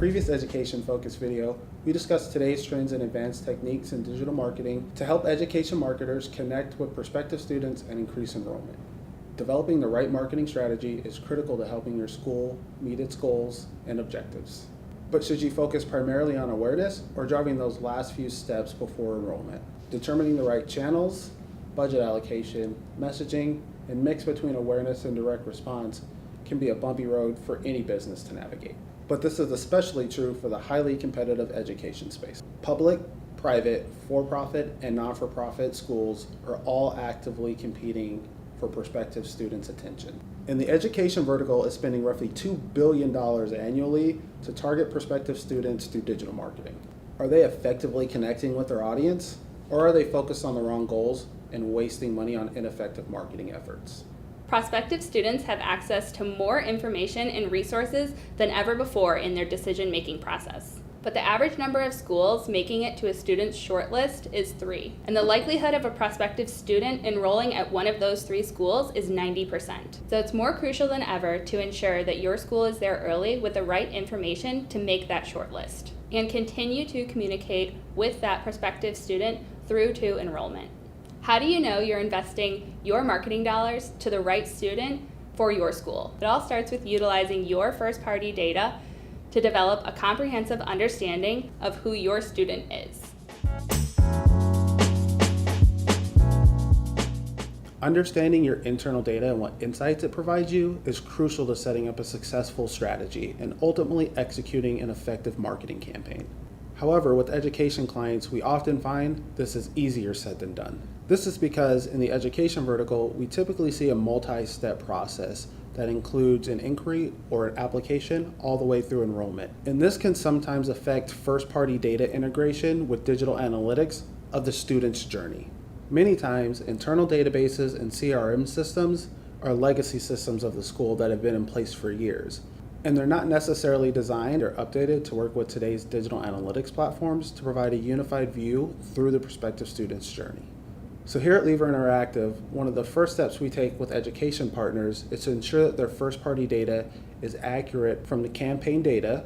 previous education-focused video, we discussed today's trends and advanced techniques in digital marketing to help education marketers connect with prospective students and increase enrollment. Developing the right marketing strategy is critical to helping your school meet its goals and objectives. But should you focus primarily on awareness or driving those last few steps before enrollment? Determining the right channels, budget allocation, messaging, and mix between awareness and direct response can be a bumpy road for any business to navigate. But this is especially true for the highly competitive education space. Public, private, for-profit, and non-for-profit schools are all actively competing for prospective students' attention. And the education vertical is spending roughly $2 billion annually to target prospective students through digital marketing. Are they effectively connecting with their audience, or are they focused on the wrong goals and wasting money on ineffective marketing efforts? Prospective students have access to more information and resources than ever before in their decision-making process. But the average number of schools making it to a student's shortlist is 3, and the likelihood of a prospective student enrolling at one of those 3 schools is 90%. So it's more crucial than ever to ensure that your school is there early with the right information to make that shortlist, and continue to communicate with that prospective student through to enrollment. How do you know you're investing your marketing dollars to the right student for your school? It all starts with utilizing your first-party data to develop a comprehensive understanding of who your student is. Understanding your internal data and what insights it provides you is crucial to setting up a successful strategy and ultimately executing an effective marketing campaign. However, with education clients, we often find this is easier said than done. This is because in the education vertical, we typically see a multi-step process that includes an inquiry or an application all the way through enrollment. And this can sometimes affect first-party data integration with digital analytics of the student's journey. Many times, internal databases and CRM systems are legacy systems of the school that have been in place for years. And they're not necessarily designed or updated to work with today's digital analytics platforms to provide a unified view through the prospective student's journey. So here at Lever Interactive, one of the first steps we take with education partners is to ensure that their first-party data is accurate from the campaign data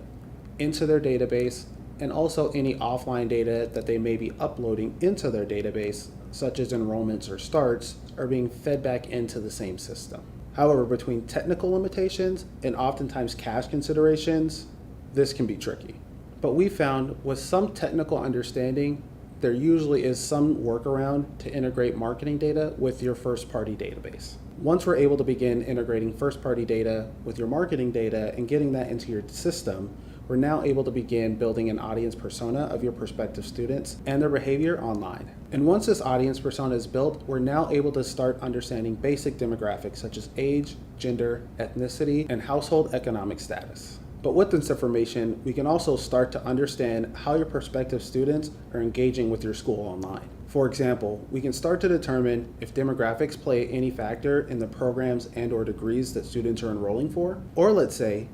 into their database, and also any offline data that they may be uploading into their database, such as enrollments or starts, are being fed back into the same system. However, between technical limitations and oftentimes cash considerations, this can be tricky. But we found with some technical understanding, there usually is some workaround to integrate marketing data with your first-party database. Once we're able to begin integrating first-party data with your marketing data and getting that into your system, we're now able to begin building an audience persona of your prospective students and their behavior online. And once this audience persona is built, we're now able to start understanding basic demographics such as age, gender, ethnicity, and household economic status. But with this information, we can also start to understand how your prospective students are engaging with your school online. For example, we can start to determine if demographics play any factor in the programs and/or degrees that students are enrolling for. Or let's say,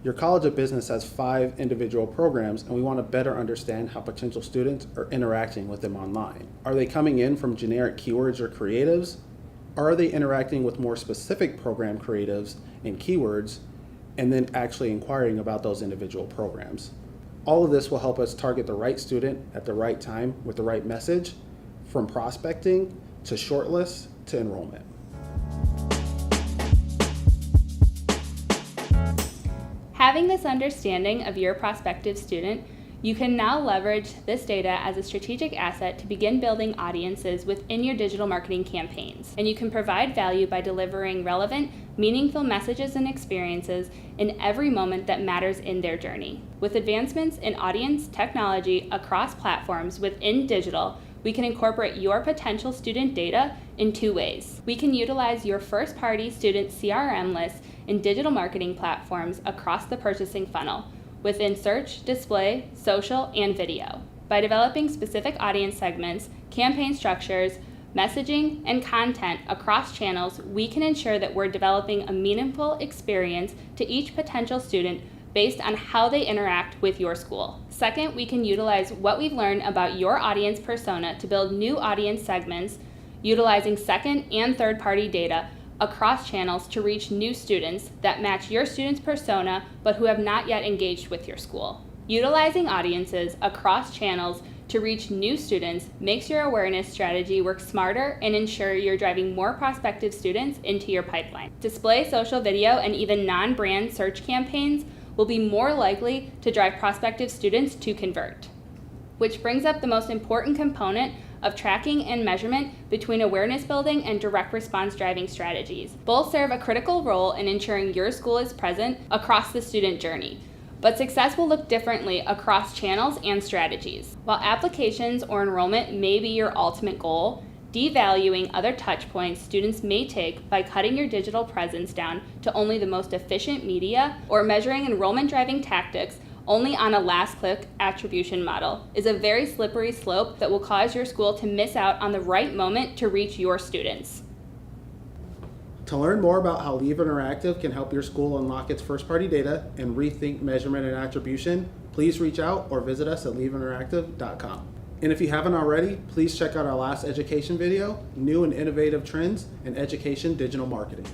your College of Business has 5 individual programs and we want to better understand how potential students are interacting with them online. Are they coming in from generic keywords or creatives? Or are they interacting with more specific program creatives and keywords and then actually inquiring about those individual programs? All of this will help us target the right student at the right time with the right message, from prospecting to shortlist to enrollment. Having this understanding of your prospective student, you can now leverage this data as a strategic asset to begin building audiences within your digital marketing campaigns. And you can provide value by delivering relevant, meaningful messages and experiences in every moment that matters in their journey. With advancements in audience technology across platforms within digital, we can incorporate your potential student data in 2 ways. We can utilize your first-party student CRM list in digital marketing platforms across the purchasing funnel, within search, display, social, and video. By developing specific audience segments, campaign structures, messaging, and content across channels, we can ensure that we're developing a meaningful experience to each potential student based on how they interact with your school. Second, we can utilize what we've learned about your audience persona to build new audience segments, utilizing second and third-party data across channels to reach new students that match your student's persona but who have not yet engaged with your school. Utilizing audiences across channels to reach new students makes your awareness strategy work smarter and ensure you're driving more prospective students into your pipeline. Display, social video, and even non-brand search campaigns will be more likely to drive prospective students to convert. Which brings up the most important component of tracking and measurement between awareness building and direct response driving strategies. Both serve a critical role in ensuring your school is present across the student journey, but success will look differently across channels and strategies. While applications or enrollment may be your ultimate goal, devaluing other touch points students may take by cutting your digital presence down to only the most efficient media or measuring enrollment driving tactics only on a last-click attribution model is a very slippery slope that will cause your school to miss out on the right moment to reach your students. To learn more about how Leave Interactive can help your school unlock its first-party data and rethink measurement and attribution, please reach out or visit us at leaveinteractive.com. And if you haven't already, please check out our last education video, New and Innovative Trends in Education Digital Marketing.